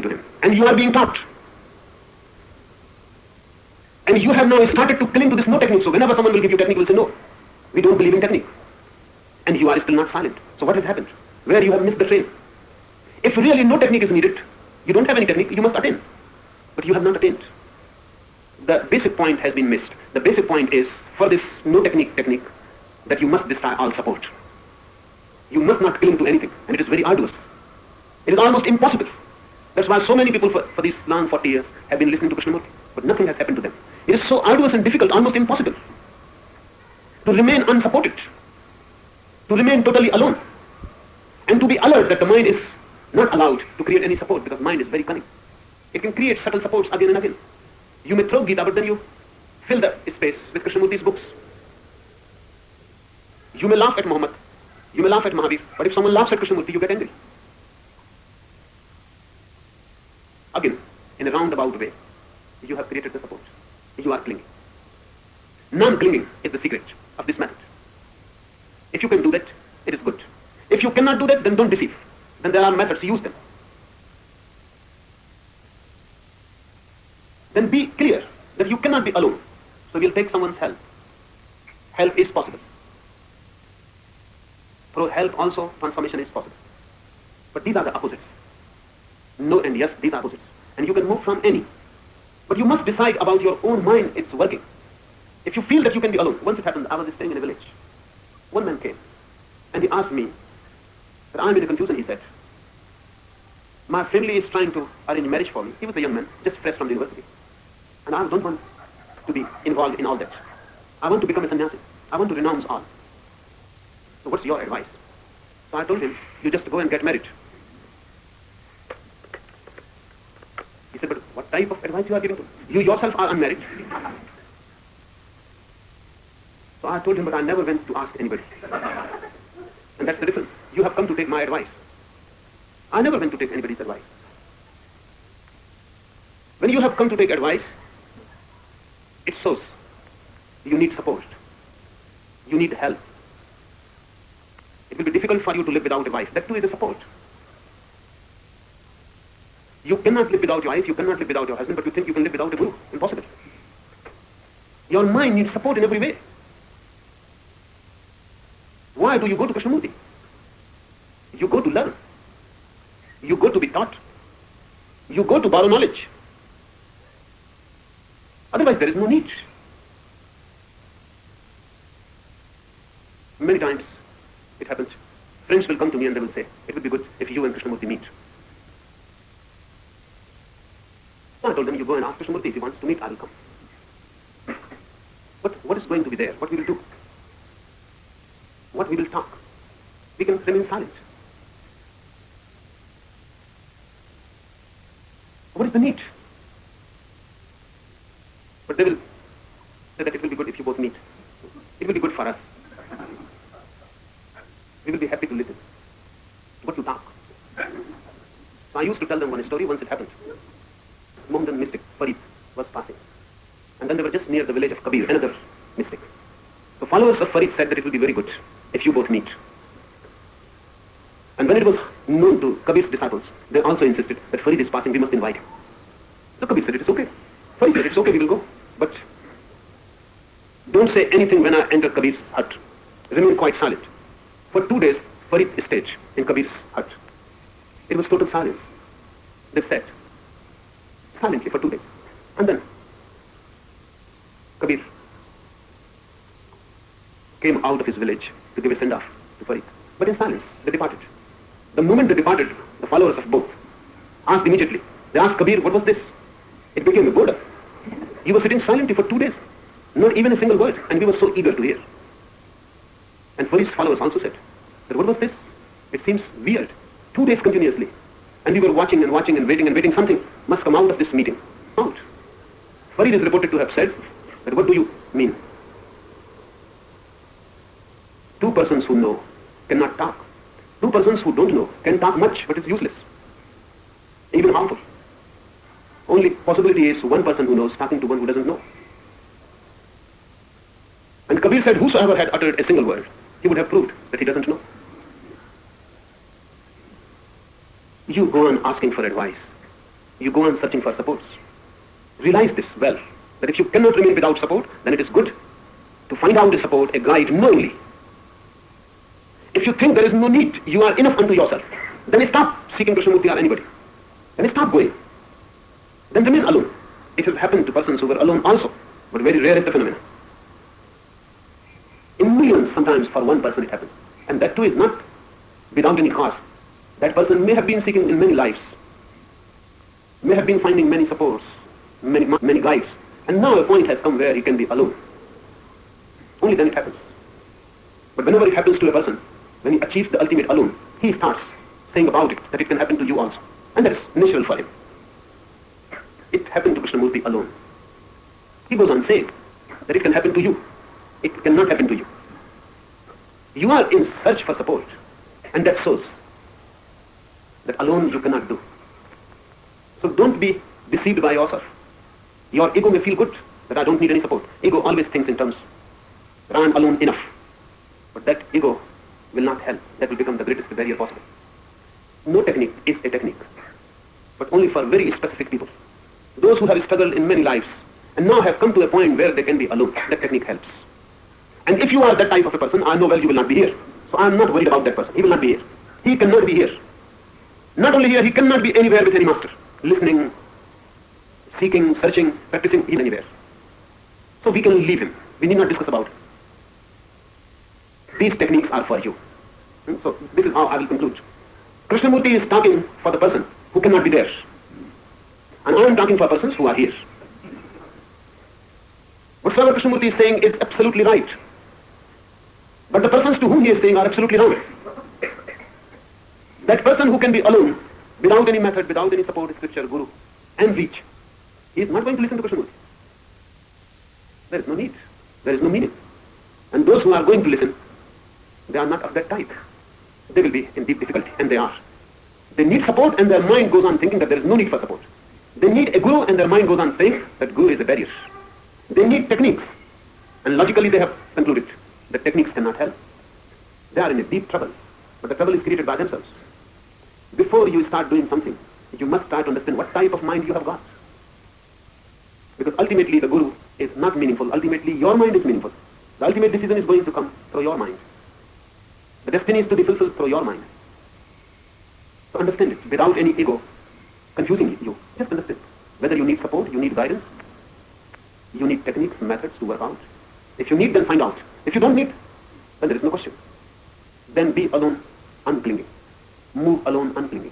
to him. And you are being taught. And you have now started to cling to this no technique. So whenever someone will give you technique, you will say, no, we don't believe in technique. And you are still not silent. So what has happened? Where you have missed the train. If really no technique is needed, you don't have any technique, you must attain. But you have not attained. The basic point has been missed. The basic point is, for this no technique, that you must desire all support. You must not cling to anything. And it is very arduous. It is almost impossible. That's why so many people for these long 40 years have been listening to Krishnamurti. But nothing has happened to them. It is so arduous and difficult, almost impossible, to remain unsupported, to remain totally alone, and to be alert that the mind is not allowed to create any support, because mind is very cunning. It can create subtle supports again and again. You may throw Gita, but then you fill the space with Krishnamurti's books. You may laugh at Muhammad, you may laugh at Mahavir, but if someone laughs at Krishnamurti, you get angry. Again, in a roundabout way, you have created the support. You are clinging. Non-clinging is the secret of this method. If you can do that, it is good. If you cannot do that, then don't deceive. Then there are methods, use them. Then be clear that you cannot be alone. So you'll take someone's help. Help is possible. Through help also, transformation is possible. But these are the opposites. No and yes, these are opposites. And you can move from any. But you must decide about your own mind, it's working. If you feel that you can be alone, once it happened, I was staying in a village. One man came, and he asked me, that I'm in a confusion, he said. My family is trying to arrange marriage for me. He was a young man, just fresh from the university. And I don't want to be involved in all that. I want to become a sannyasi. I want to renounce all. So what's your advice? So I told him, you just go and get married. He said, but what type of advice you are giving to? You yourself are unmarried. So I told him, but I never went to ask anybody. And that's the difference. You have come to take my advice. I never went to take anybody's advice. When you have come to take advice, it shows you need support. You need help. It will be difficult for you to live without a wife. That too is a support. You cannot live without your wife, you cannot live without your husband, but you think you can live without a guru. Impossible. Your mind needs support in every way. Why do you go to Krishnamurti? You go to learn. You go to be taught. You go to borrow knowledge. Otherwise there is no need. Many times it happens. Friends will come to me and they will say, it would be good if you and Krishnamurti meet. So I told them, you go and ask Krishnamurti if he wants to meet, I will come. But what is going to be there? What we will do? What we will talk? We can remain silent. What is the need? But they will say that it will be good if you both meet. It will be good for us. We will be happy to listen. What to talk? So I used to tell them one story. Once it happened. Mohammedan mystic Farid was passing. And then they were just near the village of Kabir, another mystic. So followers of Farid said that it will be very good if you both meet. And when it was known to Kabir's disciples, they also insisted that Farid is passing, we must invite him. So Kabir said, it is okay. Farid said, it's okay, we will go. But don't say anything when I enter Kabir's hut. Remain quite silent. For 2 days, Farid stayed in Kabir's hut. It was total silence. They sat silently for 2 days. And then Kabir came out of his village to give a send-off to Farid. But in silence, they departed. The moment they departed, the followers of both asked immediately. They asked Kabir, what was this? It became a boredom. He was sitting silently for 2 days. Not even a single word. And we were so eager to hear. And Farid's followers also said, that what was this? It seems weird. 2 days continuously. And we were watching and watching and waiting. Something must come out of this meeting. Out. Farid is reported to have said, that what do you mean? 2 persons who know cannot talk. 2 persons who don't know can talk much, but it's useless. Even harmful. Only possibility is 1 person who knows talking to one who doesn't know. And Kabir said, whosoever had uttered a single word, he would have proved that he doesn't know. You go on asking for advice. you go on searching for supports. Realize this well, that if you cannot remain without support, then it is good to find out a support, a guide knowingly. If you think there is no need, you are enough unto yourself, then stop seeking Krishnamurti or anybody. Then stop going. Then remain alone. It has happened to persons who were alone also, but very rare is the phenomenon. In millions, sometimes for one person it happens. And that too is not without any cause. That person may have been seeking in many lives, may have been finding many supports, many guides, and now a point has come where he can be alone. Only then it happens. But whenever it happens to a person, when he achieves the ultimate alone, he starts saying about it that it can happen to you also. And that is natural for him. It happened to Krishnamurti alone. He goes on saying that it can happen to you. It cannot happen to you. You are in search for support, and that shows that alone you cannot do. So don't be deceived by yourself. Your ego may feel good that I don't need any support. Ego always thinks in terms that I am alone enough. But that ego will not help. That will become the greatest barrier possible. No technique is a technique, but only for very specific people. Those who have struggled in many lives and now have come to a point where they can be alone, that technique helps. And if you are that type of a person, I know well you will not be here. So I am not worried about that person. He will not be here. He cannot be here. Not only here, he cannot be anywhere with any master. Listening, seeking, searching, practicing, even anywhere. So we can leave him. We need not discuss about it. These techniques are for you. So this is how I will conclude. Krishnamurti is talking for the person who cannot be there. And I am talking for persons who are here. Whatsoever Krishnamurti is saying is absolutely right. But the persons to whom he is saying are absolutely wrong. That person who can be alone, without any method, without any support, scripture, guru, and reach, he is not going to listen to Krishnamurti. There is no need. There is no meaning. And those who are going to listen, they are not of that type. They will be in deep difficulty, and they are. They need support, and their mind goes on thinking that there is no need for support. They need a guru, and their mind goes on saying that guru is a barrier. They need techniques, and logically they have concluded that techniques cannot help. They are in a deep trouble, but the trouble is created by themselves. Before you start doing something, you must try to understand what type of mind you have got. Because ultimately the guru is not meaningful. Ultimately your mind is meaningful. The ultimate decision is going to come through your mind. The destiny is to be fulfilled through your mind. So understand it without any ego confusing you. Just understand. Whether you need support, you need guidance, you need techniques, methods to work out. If you need, then find out. If you don't need, then there is no question. Then be alone, unclinging. Move alone, unclinging.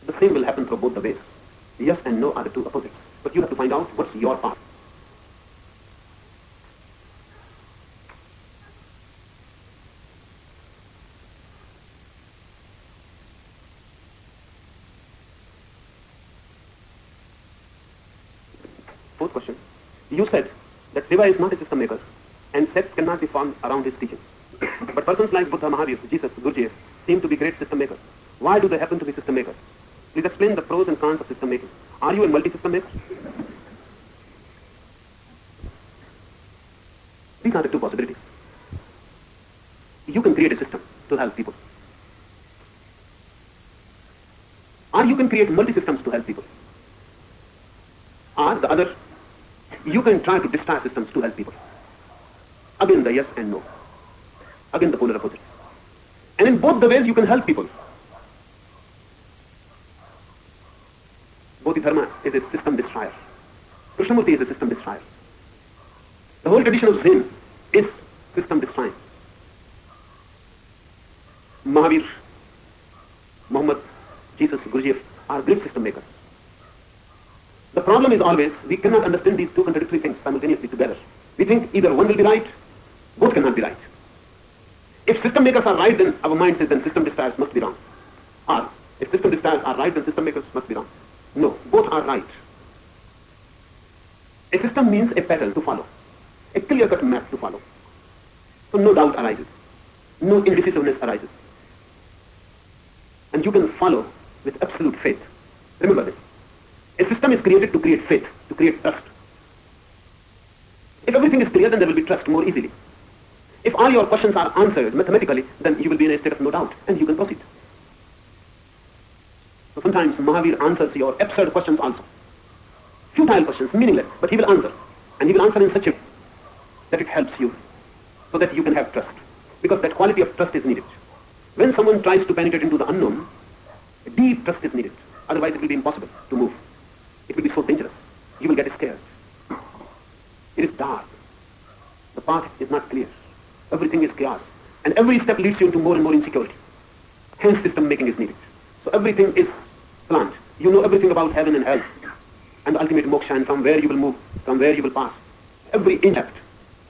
The same will happen through both the ways. Yes and no are the two opposites. But you have to find out what's your path. Fourth question. You said that Shiva is not a system maker and sects cannot be formed around his teachings. But persons like Buddha, Mahavir, Jesus, Gurdjieff seem to be great system makers. Why do they happen to be system makers? Please explain the pros and cons of system making. Are you a multi-system maker? These are the two possibilities. You can create a system to help people. Or you can create multi-systems to help people. Or the other, you can try to destroy systems to help people. Again the yes and no. Again the polar opposite. And in both the ways you can help people. Bodhidharma is a system destroyer. Krishnamurti is a system destroyer. The whole tradition of Zen is system destroying. Mahavir, Muhammad, Jesus, Gurdjieff are great system makers. The problem is always we cannot understand these two contradictory things simultaneously together. We think either one will be right, both cannot be right. If system makers are right, then our mind says then system destroyers must be wrong. Or if system destroyers are right, then system makers must be wrong. No, both are right. A system means a pattern to follow, a clear-cut map to follow. So no doubt arises, no indecisiveness arises. And you can follow with absolute faith. Remember this. A system is created to create faith, to create trust. If everything is clear, then there will be trust more easily. If all your questions are answered mathematically, then you will be in a state of no doubt, and you can proceed. So So sometimes Mahavir answers your absurd questions also. Futile questions, meaningless, but he will answer. And he will answer in such a way that it helps you so that you can have trust. Because that quality of trust is needed. When someone tries to penetrate into the unknown, deep trust is needed. Otherwise it will be impossible to move. It will be so dangerous. You will get scared. It is dark. The path is not clear. Everything is chaos. And every step leads you into more and more insecurity. Hence system making is needed. So everything is planned. You know everything about heaven and hell. And the ultimate moksha, and from where you will move, from where you will pass. Every impact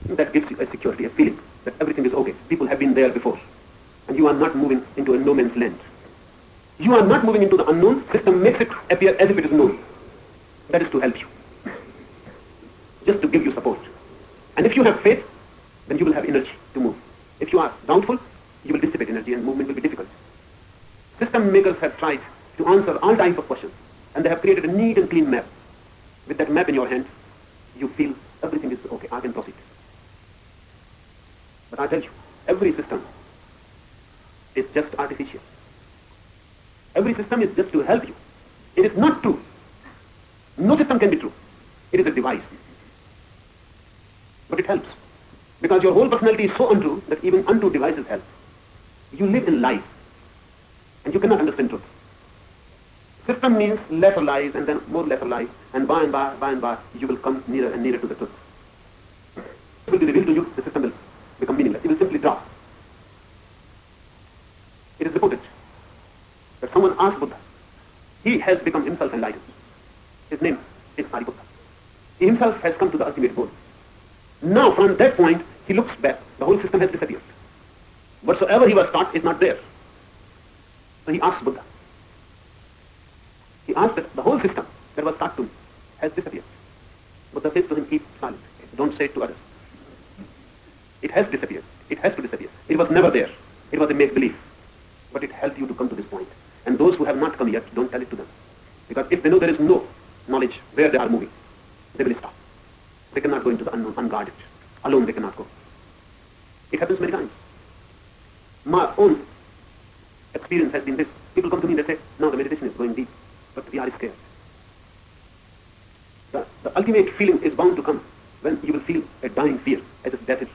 that gives you a security, a feeling that everything is okay. People have been there before. And you are not moving into a no man's land. You are not moving into the unknown. System makes it appear as if it is known. That is to help you. Just to give you support. And if you have faith, then you will have energy to move. If you are doubtful, you will dissipate energy and movement will be difficult. System makers have tried to answer all types of questions. And they have created a neat and clean map. With that map in your hand, you feel everything is okay, I can proceed. But I tell you, every system is just artificial. Every system is just to help you. It is not true. No system can be true. It is a device. But it helps. Because your whole personality is so untrue that even untrue devices help. You live in lies. And you cannot understand truth. System means lesser lies and then more lesser lies. And by and by, you will come nearer and nearer to the truth. It will be revealed to you, the system will become meaningless. It will simply drop. It is reported that someone asked Buddha. He has become himself enlightened. His name is Sariputta. He himself has come to the ultimate goal. Now from that point, he looks back. The whole system has disappeared. Whatsoever he was taught is not there. So he asked Buddha. He asked that the whole system that was taught to him has disappeared. Buddha says to him, keep silent. Don't say it to others. It has disappeared. It has to disappear. It was never there. It was a make-believe. But it helped you to come to this point. And those who have not come yet, don't tell it to them. Because if they know there is no knowledge where they are moving, they will stop. They cannot go into the unknown, unguarded. Alone they cannot go. It happens many times. My own experience has been this. People come to me and they say, now the meditation is going deep, but we are scared. The ultimate feeling is bound to come when you will feel a dying fear, as if death is.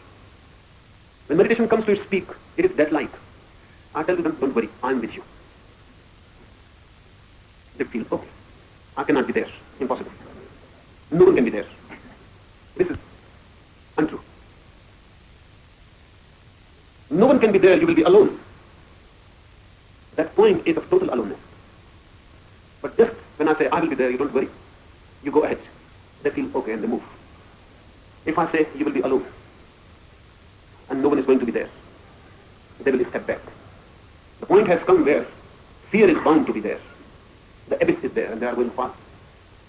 When meditation comes to its peak, it is death-like. I tell them, don't worry, I am with you. They feel, okay, I cannot be there. Impossible. No one can be there. This is untrue. No one can be there, you will be alone. That point is of total aloneness. But just when I say, I will be there, you don't worry. You go ahead. They feel okay and they move. If I say, you will be alone, and no one is going to be there, they will step back. The point has come where fear is bound to be there. The abyss is there and they are going to fall.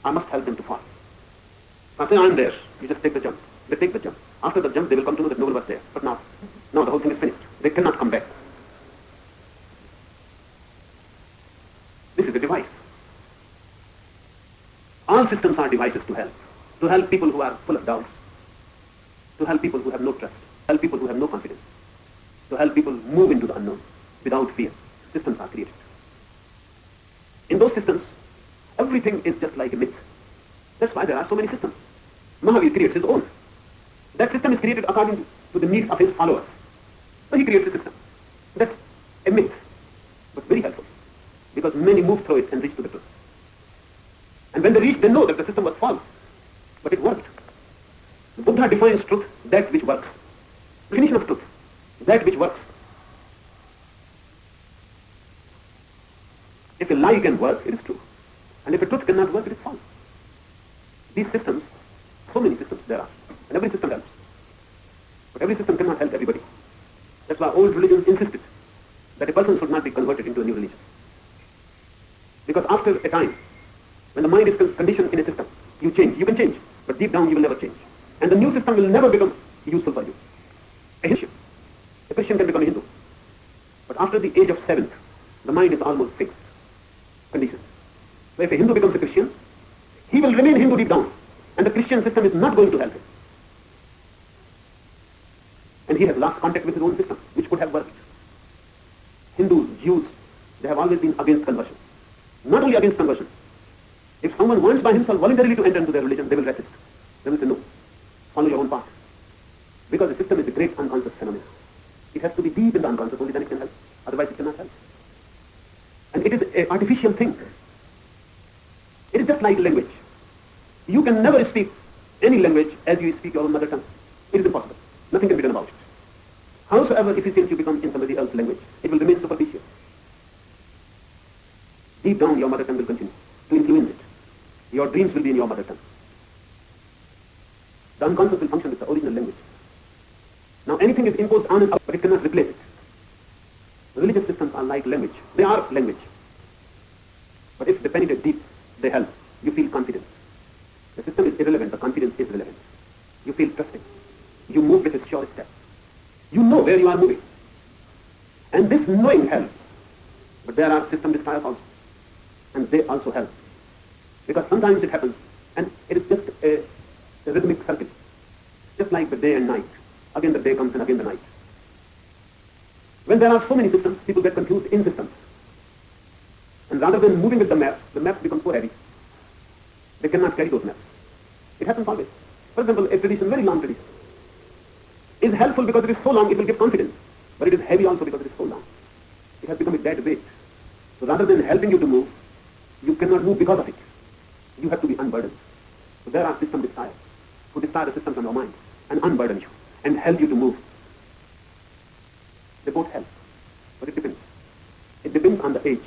I must help them to fall. I say, I am there. You just take the jump. They take the jump. After the jump, they will come to know that no one was there. But now the whole thing is finished. They cannot come back. This is a device. All systems are devices to help people who are full of doubts, to help people who have no trust, to help people who have no confidence, to help people move into the unknown without fear. Systems are created. In those systems, everything is just like a myth. That's why there are so many systems. Mahavir creates his own. That system is created according to the needs of his followers. So he creates a system. That's a myth, but very helpful, because many move through it and reach to the truth. And when they reach, they know that the system was false, but it worked. Buddha defines truth, that which works. Definition of truth, that which works. If a lie can work, it is true. And if a truth cannot work, it is false. These systems, so many systems there are, and every system helps. But every system cannot help everybody. That's why old religions insisted that a person should not be converted into a new religion. Because after a time, when the mind is conditioned in a system, you change. You can change, but deep down you will never change. And the new system will never become useful for you. A Christian can become a Hindu. But after the age of 7th, the mind is almost fixed, conditioned. So if a Hindu becomes a Christian, he will remain Hindu deep down. And the Christian system is not going to help him. And he has lost contact with his own system, which could have worked. Hindus, Jews, they have always been against conversion. not only against conversion. If someone wants by himself voluntarily to enter into their religion, they will resist. They will say, no, follow your own path. Because the system is a great unconscious phenomenon. It has to be deep in the unconscious, only then it can help. Otherwise it cannot help. And it is an artificial thing. It is just like language. You can never speak any language as you speak your own mother tongue. It is impossible. Nothing can be done about it. Howsoever efficient you become in somebody else's language, it will remain superficial. Deep down, your mother tongue will continue to influence it. Your dreams will be in your mother tongue. The unconscious will function with the original language. Now anything is imposed on and out, but it cannot replace it. Religious systems are like language. They are language. But if they penetrate deep, they help. You feel confidence. The system is irrelevant, the confidence is relevant. You feel trusting. You move with a sure step. You know where you are moving. And this knowing helps. But there are system desires also. And they also help. Because sometimes it happens, and it is just a rhythmic circle. Just like the day and night. Again the day comes and again the night. When there are so many systems, people get confused in systems. And rather than moving with the maps become so heavy. They cannot carry those maps. It happens always. For example, a tradition, very long tradition, is helpful because it is so long, it will give confidence. But it is heavy also because it is so long. It has become a dead weight. So rather than helping you to move, you cannot move because of it. You have to be unburdened. So there are system desires who desire the system from your mind and unburden you and help you to move. They both help. But it depends. It depends on the age.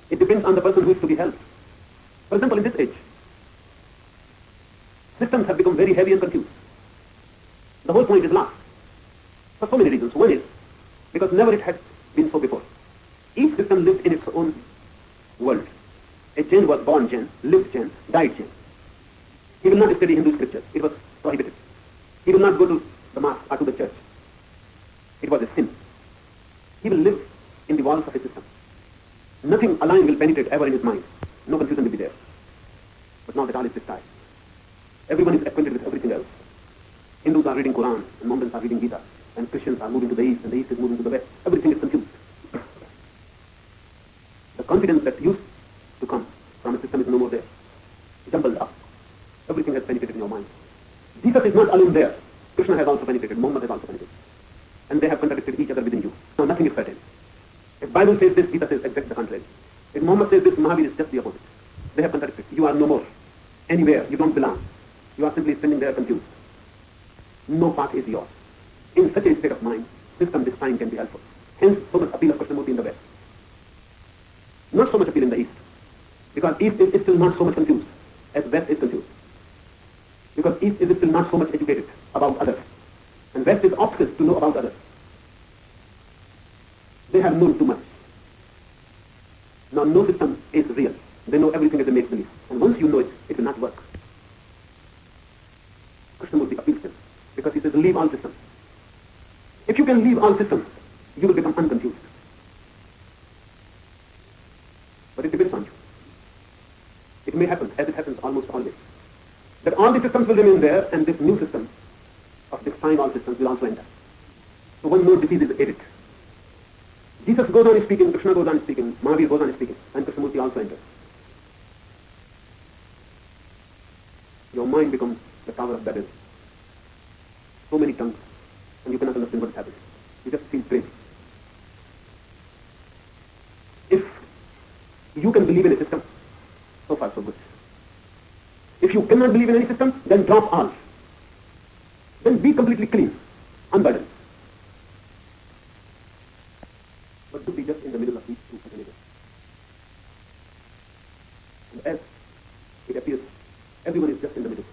It depends on the person who is to be helped. For example, in this age, systems have become very heavy and confused. The whole point is lost. For so many reasons. One is because never it had been so before. Each system lived in its own world. A Jain was born Jain, lived Jain, died Jain. He will not study Hindu scriptures. It was prohibited. He will not go to the mosque or to the church. It was a sin. He will live in the walls of a system. Nothing aligned will penetrate ever in his mind. No confusion will be there. But now that all is destroyed. Everyone is acquainted with everything else. Hindus are reading Quran, and Mohammedans are reading Gita, and Christians are moving to the east, and the east is moving to the west. Everything is confused. The confidence that used to come from a system is no more there. Jumbled up. Everything has penetrated in your mind. Jesus is not alone there. Krishna has also penetrated. Muhammad has also penetrated. And they have contradicted each other within you. Now nothing is certain. If Bible says this, Gita says exactly the contrary. If Muhammad says this, Mahavir is just the opposite. They have contradicted. You are no more. Anywhere. You don't belong. You are simply standing there confused. No path is yours. In such a state of mind, system this time can be helpful. Hence, so much appeal of Krishnamurti in the West. Not so much appeal in the East. Because East is still not so much confused as West is confused. Because East is still not so much educated about others. And West is obsessed to know about others. They have known too much. Now no system is real. They know everything is a make-believe. And once you know it, it will not work. Krishnamurti appeals them. Because he says, leave all systems. If you can leave all systems, you will become unconfused. But it depends on you. It may happen, as it happens almost always, that all the systems will remain there, and this new system of destroying all systems will also enter. So one more disease is added. Jesus goes on speaking, Krishna goes on speaking, Mahavir goes on speaking, and Krishnamurti also enters. Your mind becomes the Tower of Babel. So many tongues, and you cannot understand what is happening. You just feel crazy. If you can believe in a system, so far so good. If you cannot believe in any system, then drop all. Then be completely clean, unburdened. But to be just in the middle of these two alternatives. And as it appears, everyone is just in the middle.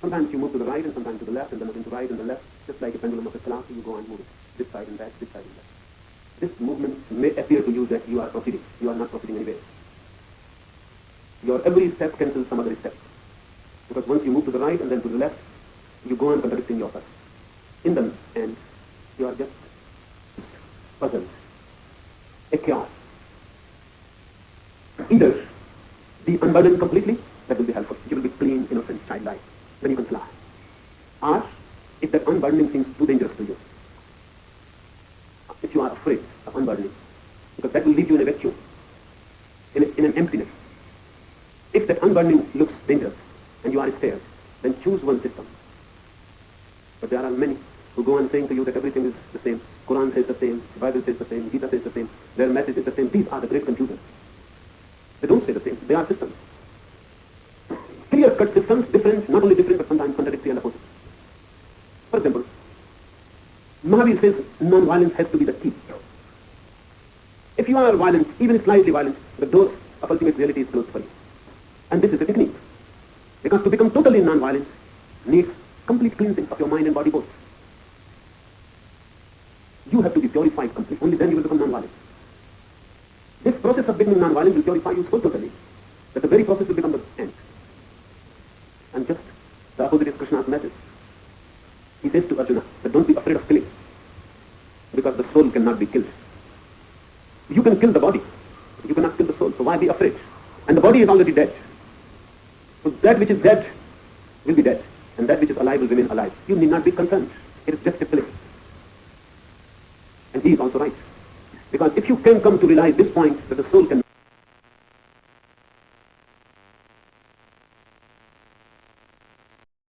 Sometimes you move to the right and sometimes to the left, and then again to right and the left, just like a pendulum of a clock, you go on moving this side and that, this side and that. This movement may appear to you that you are proceeding. You are not proceeding anywhere. Your every step cancels some other step. Because once you move to the right and then to the left, you go on contradicting yourself. In the end, you are just puzzled, a chaos. Either be unburdened completely, that will be helpful. You will be clean, innocent, childlike. Then you can fly. Or, if that unburdening seems too dangerous to you, if you are afraid of unburdening, because that will leave you in a vacuum, in an emptiness. If that unburning looks dangerous and you are scared, then choose one system. But there are many who go on saying to you that everything is the same. Quran says the same, the Bible says the same, Gita says the same, their message is the same. These are the great confusers. They don't say the same. They are systems. Clear-cut systems, different, not only different, but sometimes contradictory and opposite. For example, Mahavir says non-violence has to be the key. If you are violent, even slightly violent, the door of ultimate reality is closed for you. And this is a technique. Because to become totally non-violent needs complete cleansing of your mind and body both. You have to be purified completely. Only then you will become non-violent. This process of becoming non-violent will purify you so totally that the very process will become the end. And just the opposite is Krishna's message. He says to Arjuna that don't be afraid of killing, because the soul cannot be killed. You can kill the body, but you cannot kill the soul, so why be afraid? And the body is already dead. So that which is dead will be dead, and that which is alive will remain alive. You need not be concerned. It is just a play. And he is also right. Because if you can come to realize this point, that the soul can